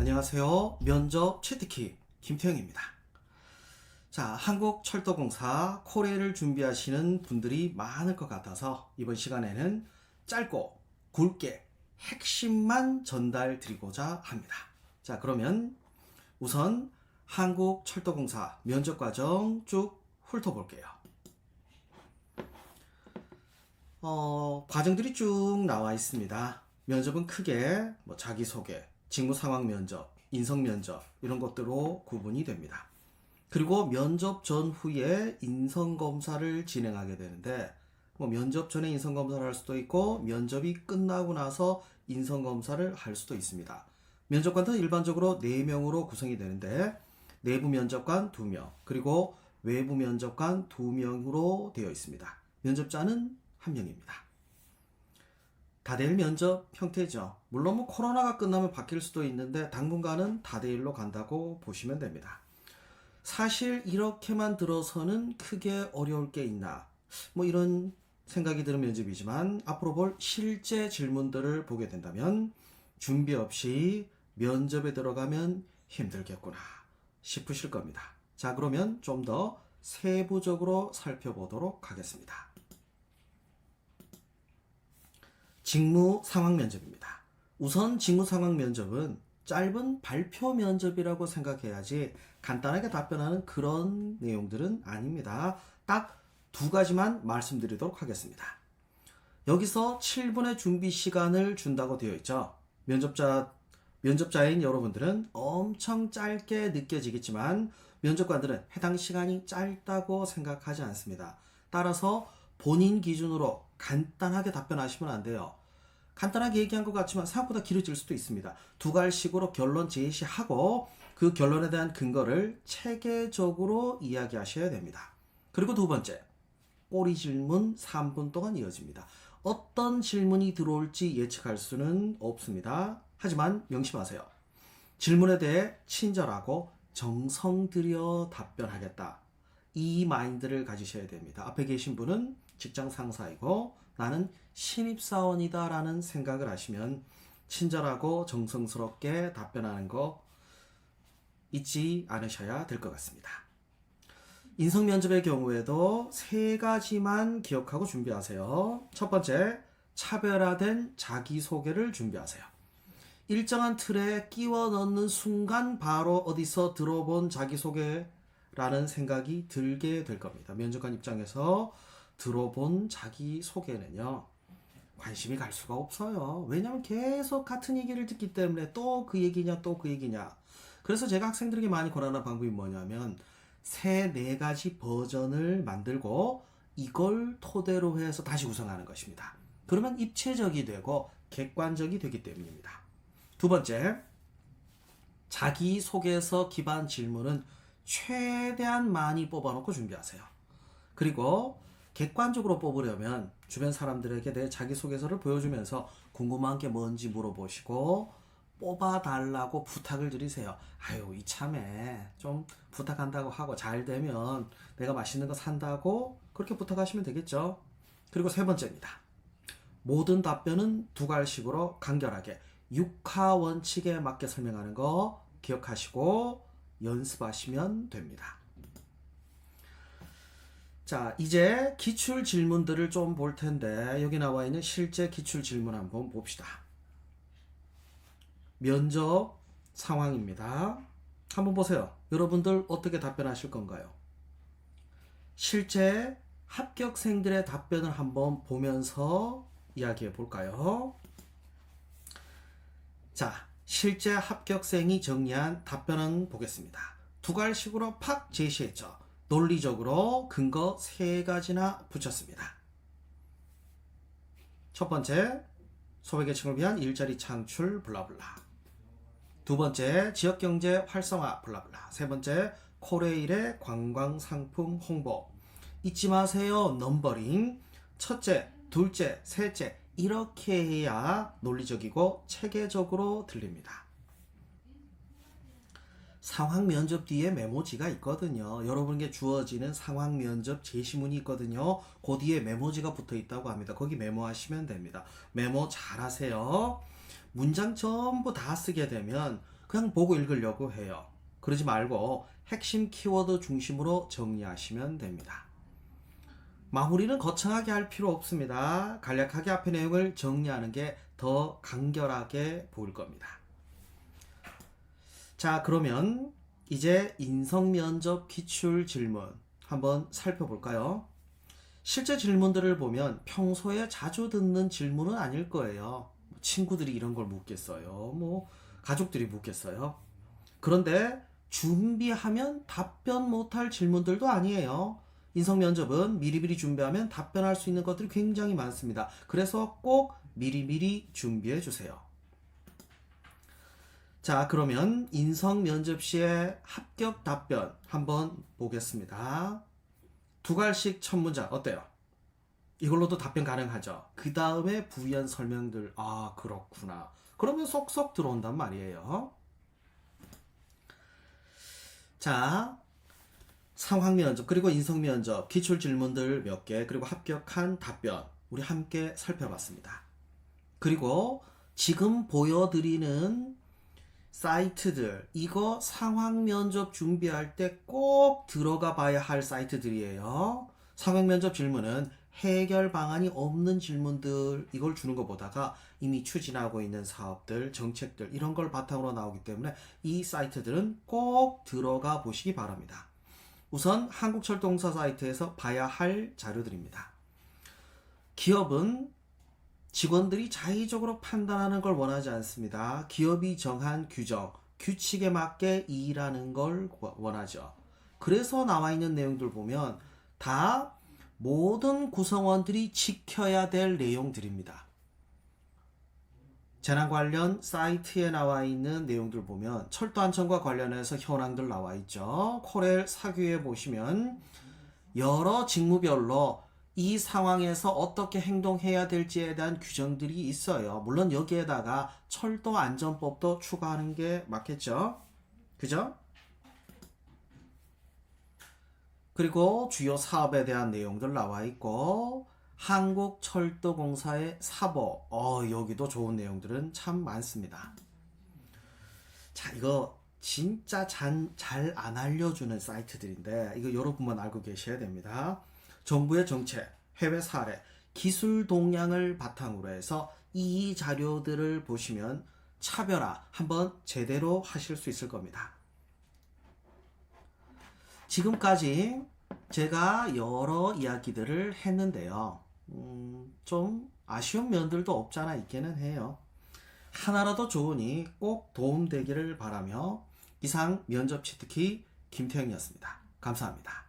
안녕하세요. 면접 치트키 김태형입니다. 자, 한국철도공사 코레일을 준비하시는 분들이 많을 것 같아서 이번 시간에는 짧고 굵게 핵심만 전달 드리고자 합니다. 자, 그러면 우선 한국철도공사 면접 과정 쭉 훑어볼게요. 과정들이 쭉 나와 있습니다. 면접은 크게 자기소개, 직무상황 면접, 인성 면접 이런 것들로 구분이 됩니다. 그리고 면접 전후에 인성검사를 진행하게 되는데 면접 전에 인성검사를 할 수도 있고 면접이 끝나고 나서 인성검사를 할 수도 있습니다. 면접관은 일반적으로 4명으로 구성이 되는데 내부 면접관 2명 그리고 외부 면접관 2명으로 되어 있습니다. 면접자는 1명입니다. 다대일 면접 형태죠. 물론 코로나가 끝나면 바뀔 수도 있는데 당분간은 다대일로 간다고 보시면 됩니다. 사실 이렇게만 들어서는 크게 어려울 게 있나 이런 생각이 드는 면접이지만 앞으로 볼 실제 질문들을 보게 된다면 준비 없이 면접에 들어가면 힘들겠구나 싶으실 겁니다. 자, 그러면 좀 더 세부적으로 살펴보도록 하겠습니다. 직무 상황 면접입니다. 우선 직무 상황 면접은 짧은 발표 면접이라고 생각해야지 간단하게 답변하는 그런 내용들은 아닙니다. 딱 2가지만 말씀드리도록 하겠습니다. 여기서 7분의 준비 시간을 준다고 되어 있죠. 면접자인 여러분들은 엄청 짧게 느껴지겠지만 면접관들은 해당 시간이 짧다고 생각하지 않습니다. 따라서 본인 기준으로 간단하게 답변하시면 안 돼요. 간단하게 얘기한 것 같지만 생각보다 길어질 수도 있습니다. 2갈식으로 결론 제시하고 그 결론에 대한 근거를 체계적으로 이야기하셔야 됩니다. 그리고 2번째, 꼬리 질문 3분 동안 이어집니다. 어떤 질문이 들어올지 예측할 수는 없습니다. 하지만 명심하세요. 질문에 대해 친절하고 정성 들여 답변하겠다. 이 마인드를 가지셔야 됩니다. 앞에 계신 분은 직장 상사이고 나는 신입사원이다 라는 생각을 하시면 친절하고 정성스럽게 답변하는 거 잊지 않으셔야 될 것 같습니다. 인성 면접의 경우에도 3가지만 기억하고 준비하세요. 첫 번째, 차별화된 자기소개를 준비하세요. 일정한 틀에 끼워 넣는 순간 바로 어디서 들어본 자기소개라는 생각이 들게 될 겁니다. 면접관 입장에서 들어본 자기소개는요, 관심이 갈 수가 없어요. 왜냐하면 계속 같은 얘기를 듣기 때문에 또 그 얘기냐 또 그 얘기냐. 그래서 제가 학생들에게 많이 권하는 방법이 뭐냐면 3-4가지 버전을 만들고 이걸 토대로 해서 다시 구성하는 것입니다. 그러면 입체적이 되고 객관적이 되기 때문입니다. 2번째, 자기소개서 기반 질문은 최대한 많이 뽑아놓고 준비하세요. 그리고 객관적으로 뽑으려면 주변 사람들에게 내 자기소개서를 보여주면서 궁금한 게 뭔지 물어보시고 뽑아달라고 부탁을 드리세요. 아유, 이참에 좀 부탁한다고 하고 잘 되면 내가 맛있는 거 산다고 그렇게 부탁하시면 되겠죠. 그리고 3번째입니다. 모든 답변은 2갈식으로 간결하게 6하 원칙에 맞게 설명하는 거 기억하시고 연습하시면 됩니다. 자, 이제 기출 질문들을 좀 볼 텐데 여기 나와 있는 실제 기출 질문 한번 봅시다. 면접 상황입니다. 한번 보세요. 여러분들 어떻게 답변하실 건가요? 실제 합격생들의 답변을 한번 보면서 이야기해 볼까요? 자, 실제 합격생이 정리한 답변은 보겠습니다. 2갈식으로 팍 제시했죠. 논리적으로 근거 3가지나 붙였습니다. 첫 번째, 소외계층을 위한 일자리 창출 블라블라. 2번째, 지역경제 활성화 블라블라. 3번째, 코레일의 관광상품 홍보. 잊지 마세요. 넘버링. 첫째, 둘째, 셋째 이렇게 해야 논리적이고 체계적으로 들립니다. 상황 면접 뒤에 메모지가 있거든요. 여러분에게 주어지는 상황 면접 제시문이 있거든요. 그 뒤에 메모지가 붙어 있다고 합니다. 거기 메모하시면 됩니다. 메모 잘 하세요. 문장 전부 다 쓰게 되면 그냥 보고 읽으려고 해요. 그러지 말고 핵심 키워드 중심으로 정리하시면 됩니다. 마무리는 거창하게 할 필요 없습니다. 간략하게 앞의 내용을 정리하는 게 더 간결하게 보일 겁니다. 자, 그러면 이제 인성면접 기출 질문 한번 살펴볼까요? 실제 질문들을 보면 평소에 자주 듣는 질문은 아닐 거예요. 친구들이 이런 걸 묻겠어요. 뭐 가족들이 묻겠어요. 그런데 준비하면 답변 못할 질문들도 아니에요. 인성면접은 미리미리 준비하면 답변할 수 있는 것들이 굉장히 많습니다. 그래서 꼭 미리미리 준비해 주세요. 자, 그러면 인성면접 시의 합격 답변 한번 보겠습니다. 두 갈씩 첫 문장 어때요? 이걸로도 답변 가능하죠. 그 다음에 부연 설명들, 아 그렇구나, 그러면 쏙쏙 들어온단 말이에요. 자, 상황면접 그리고 인성면접 기출질문들 몇 개 그리고 합격한 답변 우리 함께 살펴봤습니다. 그리고 지금 보여드리는 사이트들, 이거 상황면접 준비할 때 꼭 들어가 봐야 할 사이트들이에요. 상황면접 질문은 해결 방안이 없는 질문들, 이걸 주는 것보다가 이미 추진하고 있는 사업들, 정책들 이런 걸 바탕으로 나오기 때문에 이 사이트들은 꼭 들어가 보시기 바랍니다. 우선 한국철도공사 사이트에서 봐야 할 자료들입니다. 기업은 직원들이 자의적으로 판단하는 걸 원하지 않습니다. 기업이 정한 규정, 규칙에 맞게 일하는 걸 원하죠. 그래서 나와 있는 내용들 보면 다 모든 구성원들이 지켜야 될 내용들입니다. 재난 관련 사이트에 나와 있는 내용들 보면 철도안전과 관련해서 현황들 나와 있죠. 코렐 사규에 보시면 여러 직무별로 이 상황에서 어떻게 행동해야 될지에 대한 규정들이 있어요. 물론 여기에다가 철도안전법도 추가하는 게 맞겠죠. 그죠? 그리고 주요 사업에 대한 내용들 나와 있고 한국철도공사의 사법, 여기도 좋은 내용들은 참 많습니다. 자, 이거 진짜 잘 안 알려주는 사이트들인데 이거 여러분만 알고 계셔야 됩니다. 정부의 정책, 해외 사례, 기술 동향을 바탕으로 해서 이 자료들을 보시면 차별화 한번 제대로 하실 수 있을 겁니다. 지금까지 제가 여러 이야기들을 했는데요. 좀 아쉬운 면들도 없잖아 있기는 해요. 하나라도 좋으니 꼭 도움되기를 바라며 이상 면접 치트키 김태형이었습니다. 감사합니다.